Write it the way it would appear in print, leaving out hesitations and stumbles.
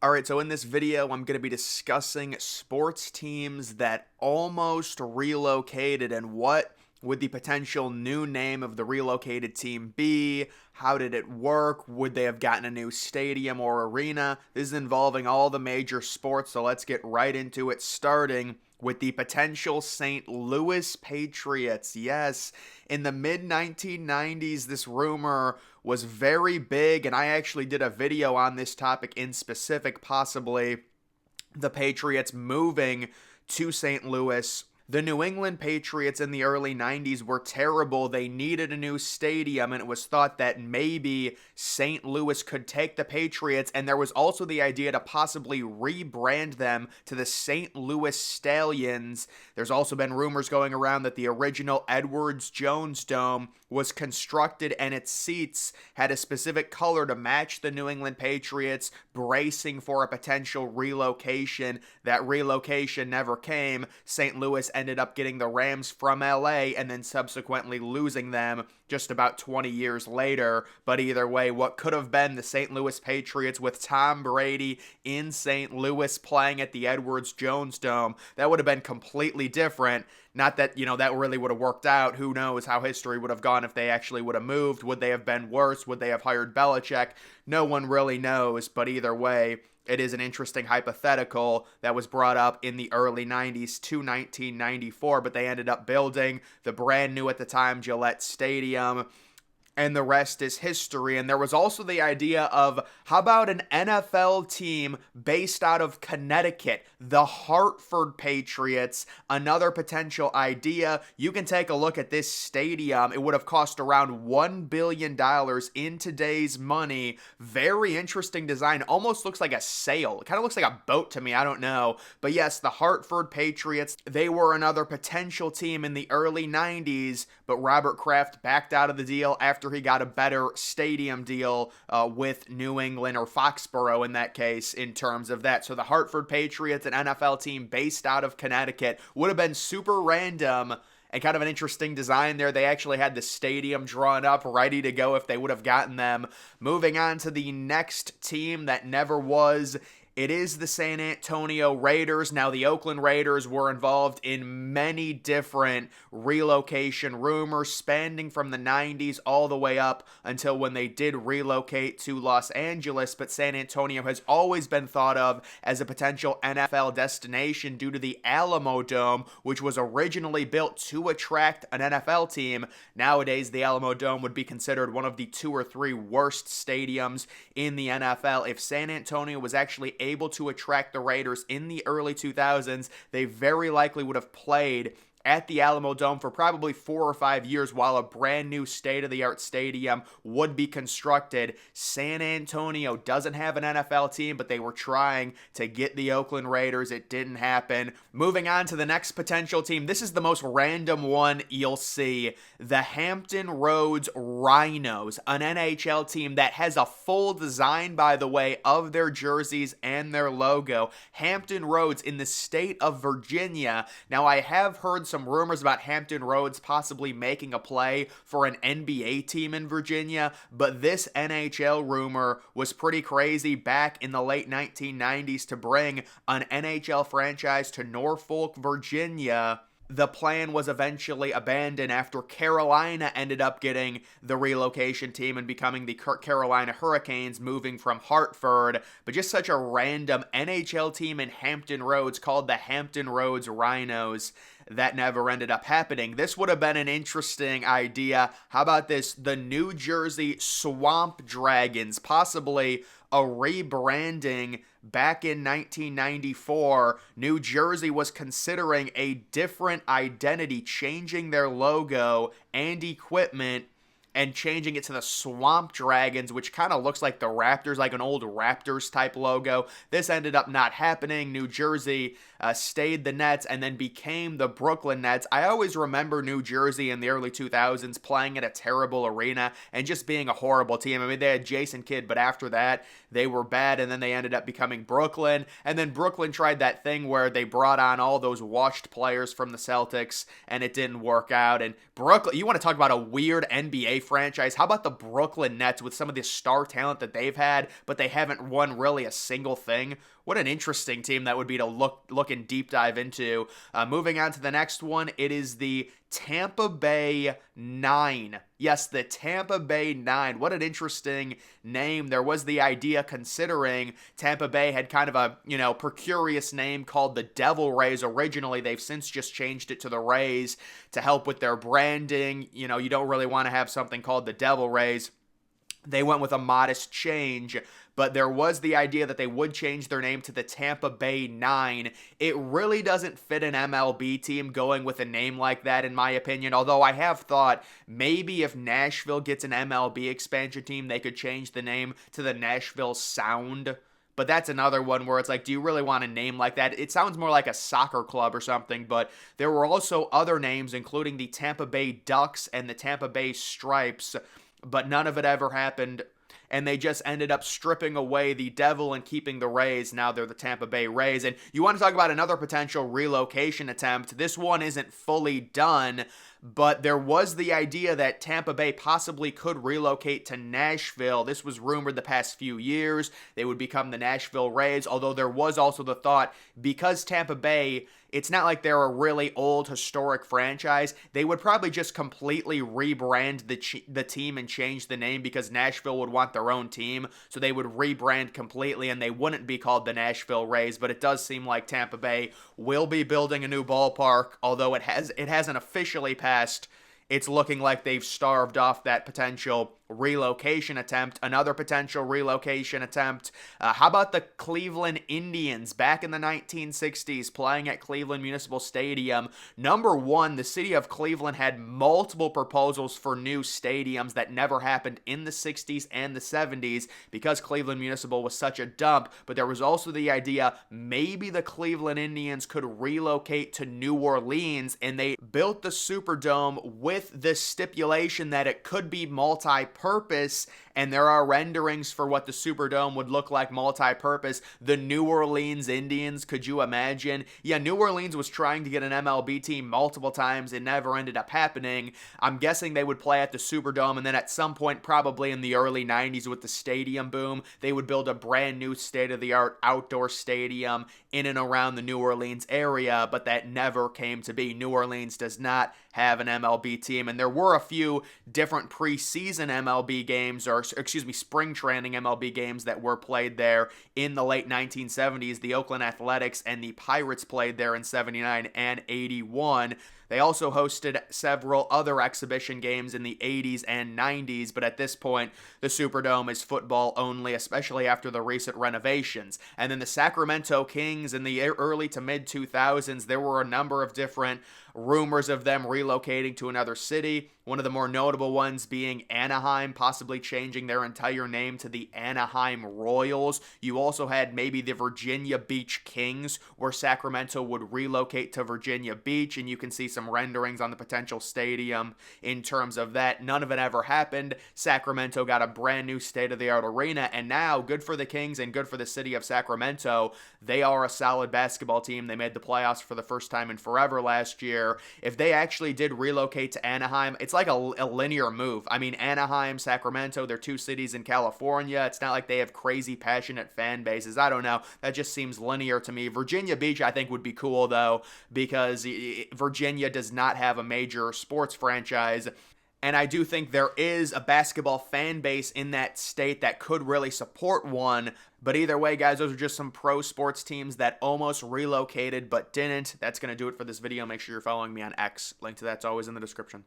Alright, so in this video, I'm going to be discussing sports teams that almost relocated and what would the potential new name of the relocated team be? How did it work? Would they have gotten a new stadium or arena? This is involving all the major sports, so let's get right into it, starting with the potential St. Louis Patriots. Yes, in the mid-1990s, this rumor was very big, and I actually did a video on this topic in specific, possibly the Patriots moving to St. Louis. The New England Patriots in the early 90s were terrible. They needed a new stadium, and it was thought that maybe St. Louis could take the Patriots, and there was also the idea to possibly rebrand them to the St. Louis Stallions. There's also been rumors going around that the original Edwards-Jones Dome was constructed and its seats had a specific color to match the New England Patriots, bracing for a potential relocation. That relocation never came. St. Louis ended up getting the Rams from LA and then subsequently losing them just about 20 years later. But either way, what could have been the St. Louis Patriots with Tom Brady in St. Louis playing at the Edwards-Jones Dome, that would have been completely different. Not that, that really would have worked out. Who knows how history would have gone if they actually would have moved? Would they have been worse? Would they have hired Belichick? No one really knows, but either way, it is an interesting hypothetical that was brought up in the early 90s to 1994, but they ended up building the brand new at the time Gillette Stadium, and the rest is history. And there was also the idea of, how about an NFL team based out of Connecticut, the Hartford Patriots, another potential idea. You can take a look at this stadium. It would have cost around $1 billion in today's money. Very interesting design. Almost looks like a sail. It kind of looks like a boat to me. I don't know. But yes, the Hartford Patriots, they were another potential team in the early 90s, but Robert Kraft backed out of the deal after he got a better stadium deal with New England, or Foxborough in that case, in terms of that. So the Hartford Patriots, an NFL team based out of Connecticut, would have been super random and kind of an interesting design there. They actually had the stadium drawn up, ready to go if they would have gotten them. Moving on to the next team that never was. It is the San Antonio Raiders. Now, the Oakland Raiders were involved in many different relocation rumors, spanning from the 90s all the way up until when they did relocate to Los Angeles. But San Antonio has always been thought of as a potential NFL destination due to the Alamo Dome, which was originally built to attract an NFL team. Nowadays, the Alamo Dome would be considered one of the 2 or 3 worst stadiums in the NFL. If San Antonio was actually able to attract the Raiders in the early 2000s, they very likely would have played at the Alamo Dome for probably 4 or 5 years while a brand new state-of-the-art stadium would be constructed. San Antonio doesn't have an NFL team, but they were trying to get the Oakland Raiders. It didn't happen. Moving on to the next potential team. This is the most random one you'll see. The Hampton Roads Rhinos, an NHL team that has a full design, by the way, of their jerseys and their logo. Hampton Roads in the state of Virginia. Now, I have heard some rumors about Hampton Roads possibly making a play for an NBA team in Virginia, but this NHL rumor was pretty crazy back in the late 1990s to bring an NHL franchise to Norfolk, Virginia. The plan was eventually abandoned after Carolina ended up getting the relocation team and becoming the Carolina Hurricanes, moving from Hartford. But just such a random NHL team in Hampton Roads called the Hampton Roads Rhinos. That never ended up happening. This would have been an interesting idea. How about this? The New Jersey Swamp Dragons, possibly a rebranding. Back in 1994, New Jersey was considering a different identity, changing their logo and equipment and changing it to the Swamp Dragons, which kind of looks like the Raptors, like an old Raptors type logo. This ended up not happening. New Jersey stayed the Nets and then became the Brooklyn Nets. I always remember New Jersey in the early 2000s playing at a terrible arena and just being a horrible team. I mean, they had Jason Kidd, but after that, they were bad, and then they ended up becoming Brooklyn. And then Brooklyn tried that thing where they brought on all those washed players from the Celtics, and it didn't work out. And Brooklyn, you want to talk about a weird NBA franchise. How about the Brooklyn Nets with some of the star talent that they've had, but they haven't won really a single thing? What an interesting team that would be to look and deep dive into. Moving on to the next one, it is the Tampa Bay 9. Yes, the Tampa Bay 9. What an interesting name. There was the idea, considering Tampa Bay had kind of a, precarious name called the Devil Rays originally. They've since just changed it to the Rays to help with their branding. You don't really want to have something called the Devil Rays. They went with a modest change, but there was the idea that they would change their name to the Tampa Bay 9. It really doesn't fit an MLB team going with a name like that, in my opinion, although I have thought maybe if Nashville gets an MLB expansion team, they could change the name to the Nashville Sound. But that's another one where it's like, do you really want a name like that? It sounds more like a soccer club or something, but there were also other names, including the Tampa Bay Ducks and the Tampa Bay Stripes, but none of it ever happened, and they just ended up stripping away the Devil and keeping the Rays. Now they're the Tampa Bay Rays. And you want to talk about another potential relocation attempt. This one isn't fully done, but there was the idea that Tampa Bay possibly could relocate to Nashville. This was rumored the past few years. They would become the Nashville Rays, although there was also the thought, because Tampa Bay, it's not like they're a really old historic franchise, they would probably just completely rebrand the team and change the name, because Nashville would want their own team, so they would rebrand completely and they wouldn't be called the Nashville Rays. But it does seem like Tampa Bay will be building a new ballpark, although it hasn't officially passed. It's looking like they've starved off that potential relocation attempt. Another potential relocation attempt. How about the Cleveland Indians back in the 1960s playing at Cleveland Municipal Stadium? Number one, the city of Cleveland had multiple proposals for new stadiums that never happened in the 60s and the 70s because Cleveland Municipal was such a dump. But there was also the idea maybe the Cleveland Indians could relocate to New Orleans, and they built the Superdome with the stipulation that it could be multi-purpose, and there are renderings for what the Superdome would look like multi-purpose. The New Orleans Indians, could you imagine? Yeah, New Orleans was trying to get an MLB team multiple times. It never ended up happening. I'm guessing they would play at the Superdome, and then at some point, probably in the early 90s with the stadium boom, they would build a brand new state-of-the-art outdoor stadium in and around the New Orleans area, but that never came to be. New Orleans does not have an MLB team, and there were a few different preseason MLB games, or spring training MLB games that were played there in the late 1970s. The Oakland Athletics and the Pirates played there in 79 and 81. They also hosted several other exhibition games in the 80s and 90s, but at this point, the Superdome is football only, especially after the recent renovations. And then the Sacramento Kings in the early to mid-2000s, there were a number of different rumors of them relocating to another city. One of the more notable ones being Anaheim, possibly changing their entire name to the Anaheim Royals. You also had maybe the Virginia Beach Kings, where Sacramento would relocate to Virginia Beach, and you can see some renderings on the potential stadium in terms of that. None of it ever happened. Sacramento got a brand new state-of-the-art arena, and now, good for the Kings and good for the city of Sacramento, they are a solid basketball team. They made the playoffs for the first time in forever last year. If they actually did relocate to Anaheim, it's like a linear move. I mean, Anaheim, Sacramento, they're two cities in California. It's not like they have crazy passionate fan bases. I don't know. That just seems linear to me. Virginia Beach, I think, would be cool, though, because Virginia does not have a major sports franchise. And I do think there is a basketball fan base in that state that could really support one. But either way, guys, those are just some pro sports teams that almost relocated but didn't. That's going to do it for this video. Make sure you're following me on X. Link to that's always in the description.